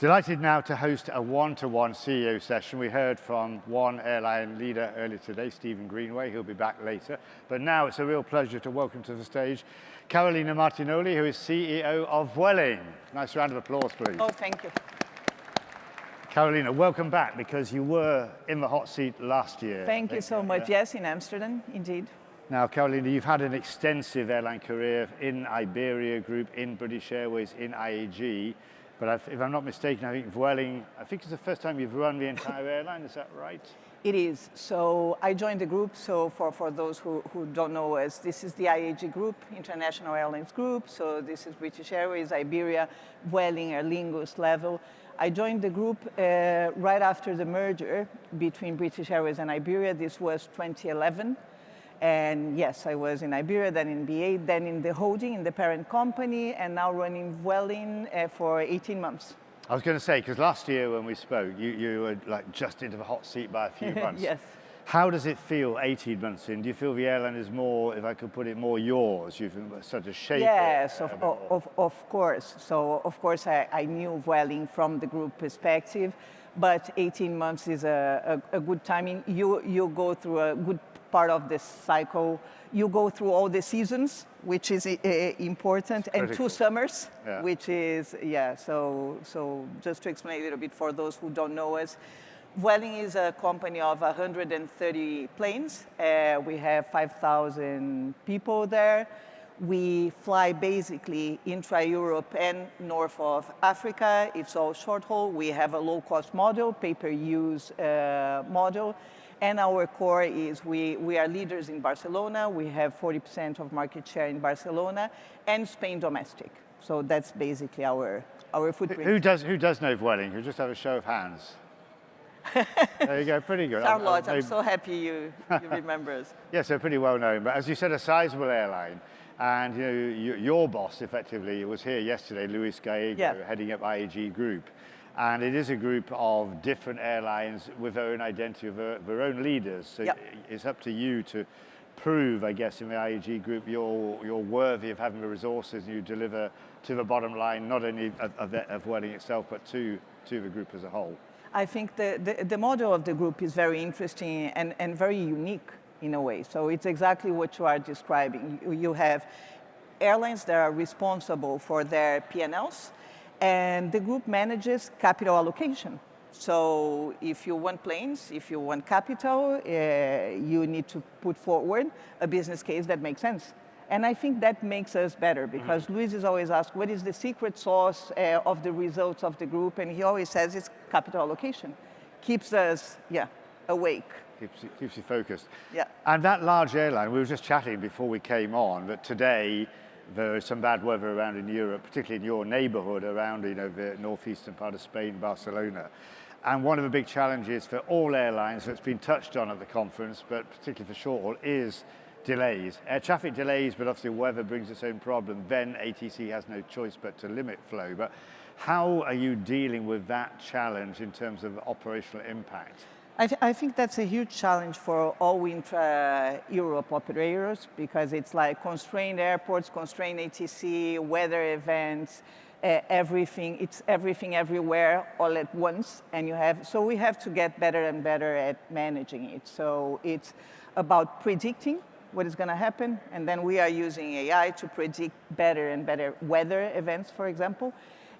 Delighted now to host a one-to-one CEO session. We heard from one airline leader earlier today, Stephen Greenway. He'll be back later. But now it's a real pleasure to welcome to the stage Carolina Martinoli, who is CEO of Vueling. Nice round of applause, please. Oh, thank you. Carolina, welcome back, because you were in the hot seat last year. Thank you so much. Yeah. Yes, in Amsterdam, indeed. Now, Carolina, you've had an extensive airline career in Iberia Group, in British Airways, in IAG. But if I'm not mistaken, I think Vueling, I think it's the first time you've run the entire airline, is that right? It is. So I joined the group. So for those who don't know us, this is the IAG Group, International Airlines Group. So this is British Airways, Iberia, Vueling, Aer Lingus, Level. I joined the group right after the merger between British Airways and Iberia. This was 2011. And yes, I was in Iberia, then in BA, then in the holding, in the parent company, and now running Vueling for 18 months. I was going to say, because last year when we spoke, you were like just into the hot seat by a few months. Yes. How does it feel 18 months in? Do you feel the airline is more, if I could put it, more yours? You've sort of shaped yes, it. of course. So of course I knew Vueling from the group perspective, but 18 months is a good timing. You go through a good part of this cycle. You go through all the seasons, which is important, and 2 summers, yeah. Which is, yeah, so just to explain a little bit for those who don't know us, Vueling is a company of 130 planes. We have 5,000 people there. We fly basically intra-Europe and north of Africa. It's all short haul. We have a low-cost model, pay-per-use model. And our core is we are leaders in Barcelona. We have 40% of market share in Barcelona and Spain domestic. So that's basically our footprint. Who does know Vueling? Who just have a show of hands? There you go, pretty good. Charlotte, I'm so happy you remember us. Yeah, so pretty well known. But as you said, a sizable airline. And your boss, effectively, was here yesterday, Luis Gallego, heading up IAG Group. And it is a group of different airlines with their own identity, their own leaders. So it's up to you to prove, I guess, in the IAG Group, you're worthy of having the resources and you deliver to the bottom line, not only of Vueling itself, but to the group as a whole. I think the model of the group is very interesting and very unique in a way. So it's exactly what you are describing. You have airlines that are responsible for their P&Ls, and the group manages capital allocation. So if you want planes, if you want capital, you need to put forward a business case that makes sense. And I think that makes us better, because Luis is always asked, what is the secret sauce of the results of the group? And he always says it's capital allocation. Keeps us, awake. Keeps you focused. Yeah. And that large airline, we were just chatting before we came on, that today there is some bad weather around in Europe, particularly in your neighborhood around the northeastern part of Spain, Barcelona. And one of the big challenges for all airlines that's been touched on at the conference, but particularly for short haul, is delays. Air traffic delays, but obviously weather brings its own problem. Then ATC has no choice but to limit flow. But how are you dealing with that challenge in terms of operational impact? I think that's a huge challenge for all intra-Europe operators, because it's like constrained airports, constrained ATC, weather events, everything. It's everything everywhere all at once, and so we have to get better and better at managing it. So it's about predicting what is going to happen, and then we are using AI to predict better and better weather events, for example.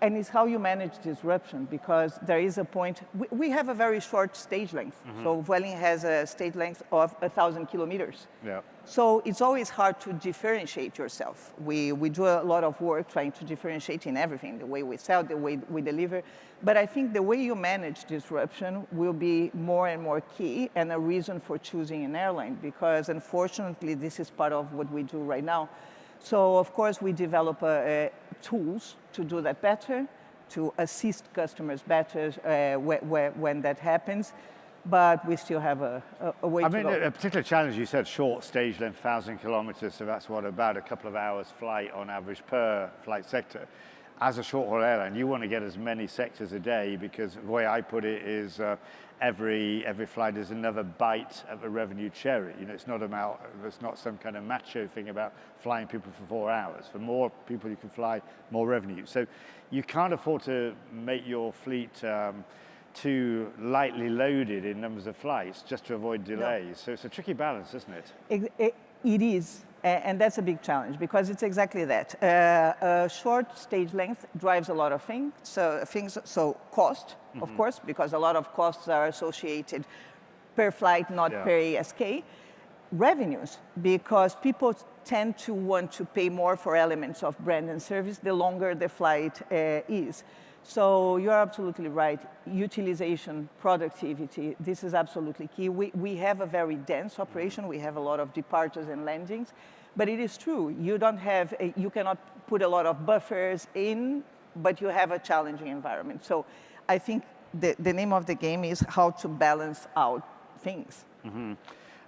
And it's how you manage disruption, because there is a point. We have a very short stage length. So Vueling has a stage length of 1,000 kilometers. Yeah. So it's always hard to differentiate yourself. We do a lot of work trying to differentiate in everything, the way we sell, the way we deliver. But I think the way you manage disruption will be more and more key, and a reason for choosing an airline, because unfortunately this is part of what we do right now. So of course we develop tools to do that better, to assist customers better when that happens, but we still have a way to go. A particular challenge, you said short stage length, 1,000 kilometers, so that's what, about a couple of hours flight on average per flight sector. as a short-haul airline, you want to get as many sectors a day, because the way I put it is every flight is another bite of a revenue cherry. You know, it's not some kind of macho thing about flying people for 4 hours. For more people you can fly, more revenue. So you can't afford to make your fleet too lightly loaded in numbers of flights just to avoid delays. No. So it's a tricky balance, isn't it? It is, and that's a big challenge, because it's exactly that. A short stage length drives a lot of things. So cost, of course, because a lot of costs are associated per flight, not per ASK. Revenues, because people tend to want to pay more for elements of brand and service the longer the flight is. So you're absolutely right. Utilization, productivity, this is absolutely key. We have a very dense operation. We have a lot of departures and landings, but it is true. You cannot put a lot of buffers in, but you have a challenging environment. So I think the name of the game is how to balance out things. Mm-hmm.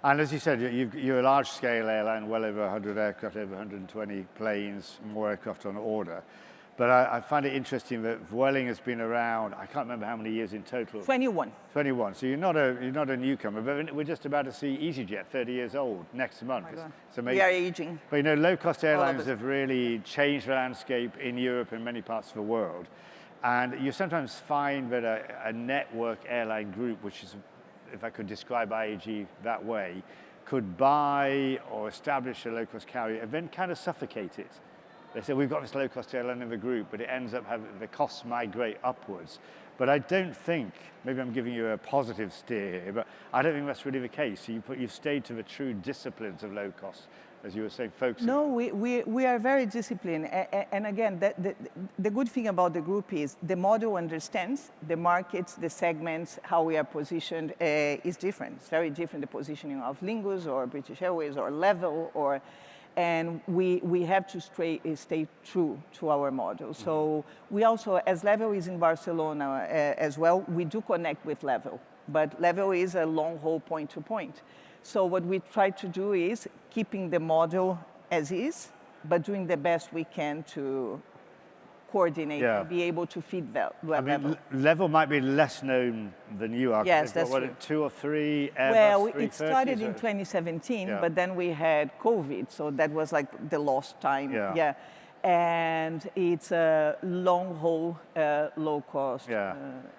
And as you said, you're a large-scale airline, well over 100 aircraft, over 120 planes, more aircraft on order. But I find it interesting that Vueling has been around, I can't remember how many years in total. 21. 21. So you're not a newcomer, but we're just about to see EasyJet, 30 years old, next month. Oh, it's amazing. We are aging. But you know, low-cost airlines have really changed the landscape in Europe and many parts of the world. And you sometimes find that a network airline group, which is, if I could describe IAG that way, could buy or establish a low-cost carrier and then kind of suffocate it. They say, we've got this low-cost airline in the group, but it ends up having the costs migrate upwards. But I don't think, maybe I'm giving you a positive steer here, but I don't think that's really the case. You've stayed to the true disciplines of low cost, as you were saying, focusing. No, we are very disciplined. And again, the good thing about the group is the model understands the markets, the segments, how we are positioned is different. It's very different, the positioning of Lingus or British Airways or Level and we have to stay true to our model. So we also, as Level is in Barcelona as well, we do connect with Level, but Level is a long haul point to point. So what we try to do is keeping the model as is, but doing the best we can to coordinate and be able to feed Level. Level might be less known than you are. Yes, that's true. 2 or 3 Airbus Well, 330s? it started in 2017, but then we had COVID, so that was like the lost time. Yeah. And it's a long haul, low cost. Yeah,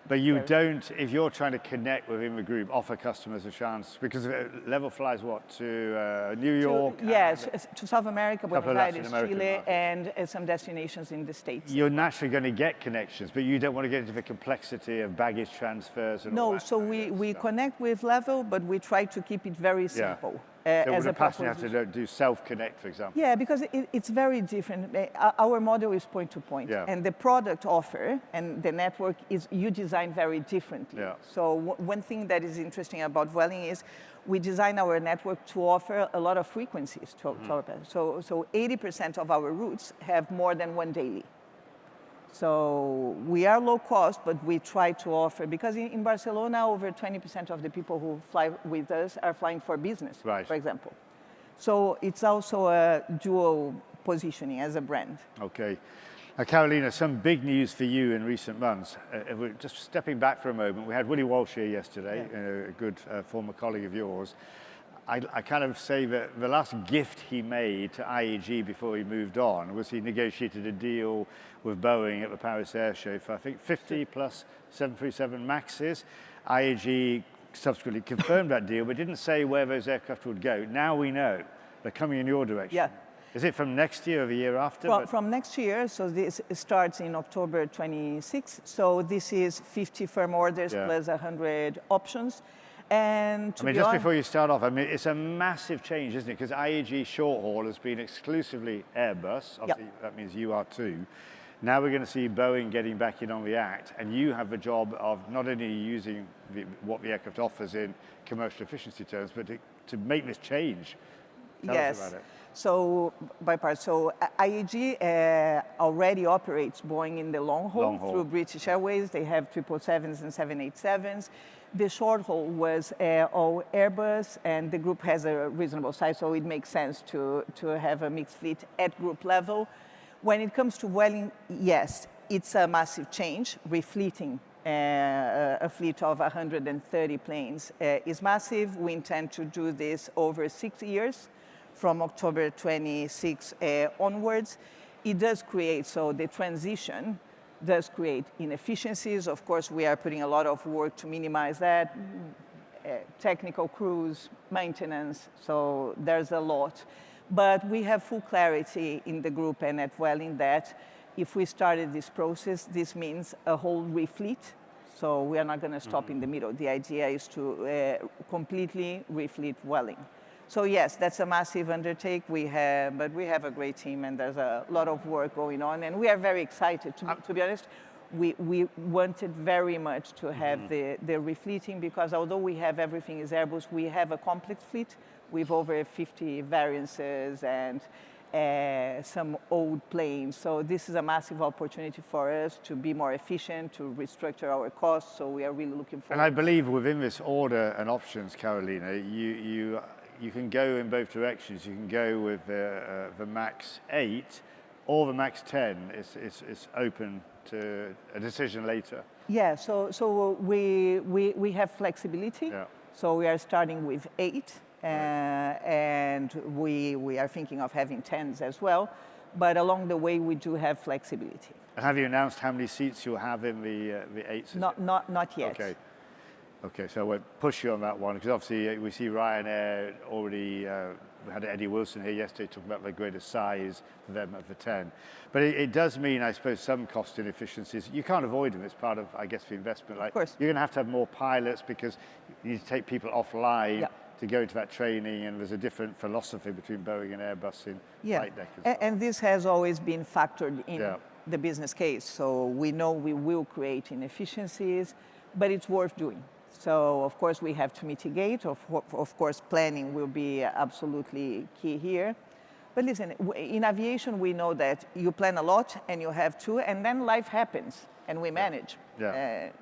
but you don't, if you're trying to connect within the group, offer customers a chance, because Level flies what, to New York? Yes, to South America, Buenos Aires, Chile, and some destinations in the States. You're naturally going to get connections, but you don't want to get into the complexity of baggage transfers and all that. No, so we connect with Level, but we try to keep it very simple. So as a passenger have to do self-connect, for example. Yeah, because it's very different. Our model is point-to-point, and the product offer and the network is you design very differently. Yeah. So one thing that is interesting about Vueling is we design our network to offer a lot of frequencies to our passengers. So 80% of our routes have more than one daily. So we are low cost, but we try to offer, because in Barcelona, over 20% of the people who fly with us are flying for business, for example. So it's also a dual positioning as a brand. Okay. Carolina, some big news for you in recent months. We're just stepping back for a moment. We had Willie Walsh here yesterday, a good former colleague of yours. I kind of say that the last gift he made to IAG before he moved on was he negotiated a deal with Boeing at the Paris Air Show for, I think, 50 plus 737 MAXs. IAG subsequently confirmed that deal, but didn't say where those aircraft would go. Now we know they're coming in your direction. Yeah. Is it from next year or the year after? From next year, so this starts in October 26. So this is 50 firm orders plus 100 options. And just before you start off, it's a massive change, isn't it? Because IAG short haul has been exclusively Airbus. Obviously, that means you are too. Now we're going to see Boeing getting back in on the act, and you have the job of not only using what the aircraft offers in commercial efficiency terms, but to make this change. Tell us about it. So, by part, so IAG already operates Boeing in the long haul through British Airways. They have 777s and 787s. The short haul was all Airbus, and the group has a reasonable size, so it makes sense to have a mixed fleet at group level. When it comes to Vueling, yes, it's a massive change. Refleeting a fleet of 130 planes is massive. We intend to do this over 6 years, from October 26 onwards. It does create, so the transition does create inefficiencies. Of course, we are putting a lot of work to minimize that. Technical crews, maintenance, so there's a lot. But we have full clarity in the group and at Vueling that if we started this process, this means a whole refleet. So we are not going to stop in the middle. The idea is to completely refleet Vueling. So yes, that's a massive undertake. But we have a great team, and there's a lot of work going on, and we are very excited. To be honest, we wanted very much to have the refleeting, because although we have everything is Airbus, we have a complex fleet with over 50 variances and some old planes. So this is a massive opportunity for us to be more efficient, to restructure our costs. So we are really looking forward. And I believe within this order and options, Carolina, you can go in both directions. You can go with the MAX 8 or the MAX 10. It's open to a decision later. Yeah, so we have flexibility. Yeah. So we are starting with 8, and we are thinking of having 10s as well. But along the way, we do have flexibility. And have you announced how many seats you'll have in the 8s? Not yet. Okay, so I won't push you on that one, because obviously we see Ryanair already, we had Eddie Wilson here yesterday talking about the greater size for them of the 10. But it does mean, I suppose, some cost inefficiencies. You can't avoid them. It's part of, I guess, the investment. Like, of course. You're going to have more pilots because you need to take people offline to go into that training, and there's a different philosophy between Boeing and Airbus in flight deck as well. And this has always been factored in the business case. So we know we will create inefficiencies, but it's worth doing. So, of course, we have to mitigate. Of course, planning will be absolutely key here. But listen, in aviation, we know that you plan a lot and you have to, and then life happens and we manage. There's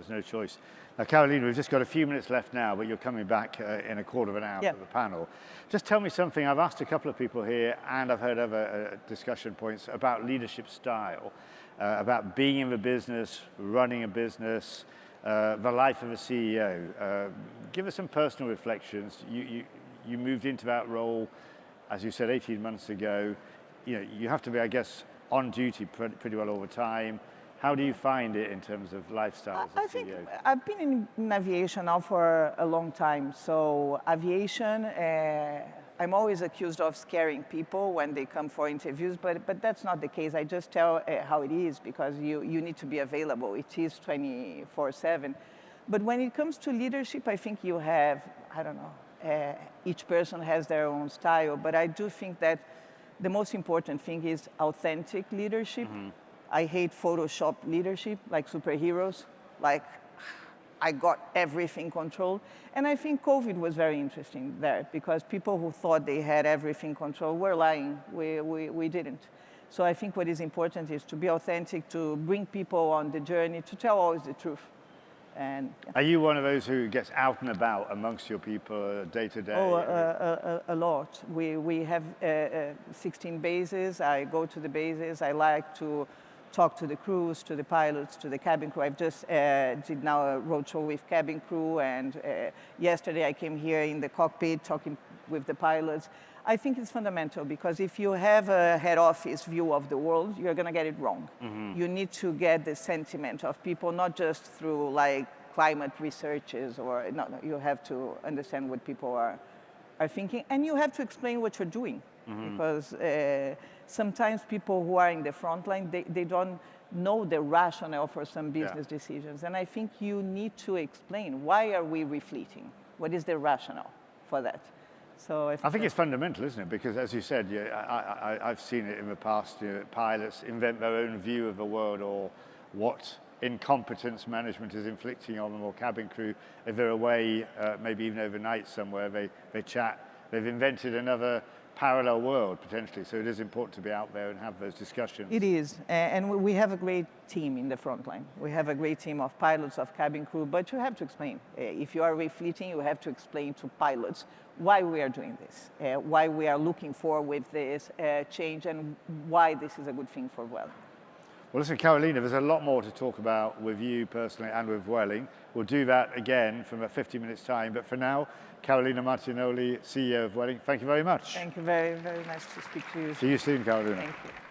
no choice. Now, Carolina, we've just got a few minutes left now, but you're coming back in a quarter of an hour for the panel. Just tell me something. I've asked a couple of people here, and I've heard other discussion points about leadership style, about being in the business, running a business, the life of a CEO. Give us some personal reflections. You moved into that role, as you said, 18 months ago. You have to be, I guess, on duty pretty well all the time. How do you find it in terms of lifestyle as a CEO? I think I've been in aviation now for a long time. So aviation, I'm always accused of scaring people when they come for interviews, but that's not the case. I just tell how it is, because you need to be available. It is 24/7. But when it comes to leadership, I think you have, I don't know, each person has their own style, but I do think that the most important thing is authentic leadership. I hate Photoshop leadership, like superheroes, like I got everything controlled. And I think COVID was very interesting there, because people who thought they had everything controlled were lying. We didn't. So I think what is important is to be authentic, to bring people on the journey, to tell always the truth. And are you one of those who gets out and about amongst your people day to day? Oh, a lot. We have 16 bases. I go to the bases. I like to talk to the crews, to the pilots, to the cabin crew. I've just did now a roadshow with cabin crew, and yesterday I came here in the cockpit talking with the pilots. I think it's fundamental, because if you have a head office view of the world, you're going to get it wrong. You need to get the sentiment of people, not just through like climate researches or no, you have to understand what people are thinking, and you have to explain what you're doing. Because sometimes people who are in the front line, they don't know the rationale for some business decisions. And I think you need to explain, why are we refleeting? What is the rationale for that? So I think it's fundamental, isn't it? Because as you said, I've seen it in the past, pilots invent their own view of the world, or what incompetence management is inflicting on them, or cabin crew. If they're away, maybe even overnight somewhere, they chat. They've invented another parallel world, potentially. So it is important to be out there and have those discussions. It is. And we have a great team in the front line. We have a great team of pilots, of cabin crew, but you have to explain. If you are refleeting, you have to explain to pilots why we are doing this, why we are looking for with this change, and why this is a good thing for Vueling. Well, listen, Carolina, there's a lot more to talk about with you personally and with Vueling. We'll do that again from about 50 minutes time. But for now, Carolina Martinoli, CEO of Vueling, thank you very much. Thank you, very, very nice to speak to you. See you soon, Carolina. Thank you.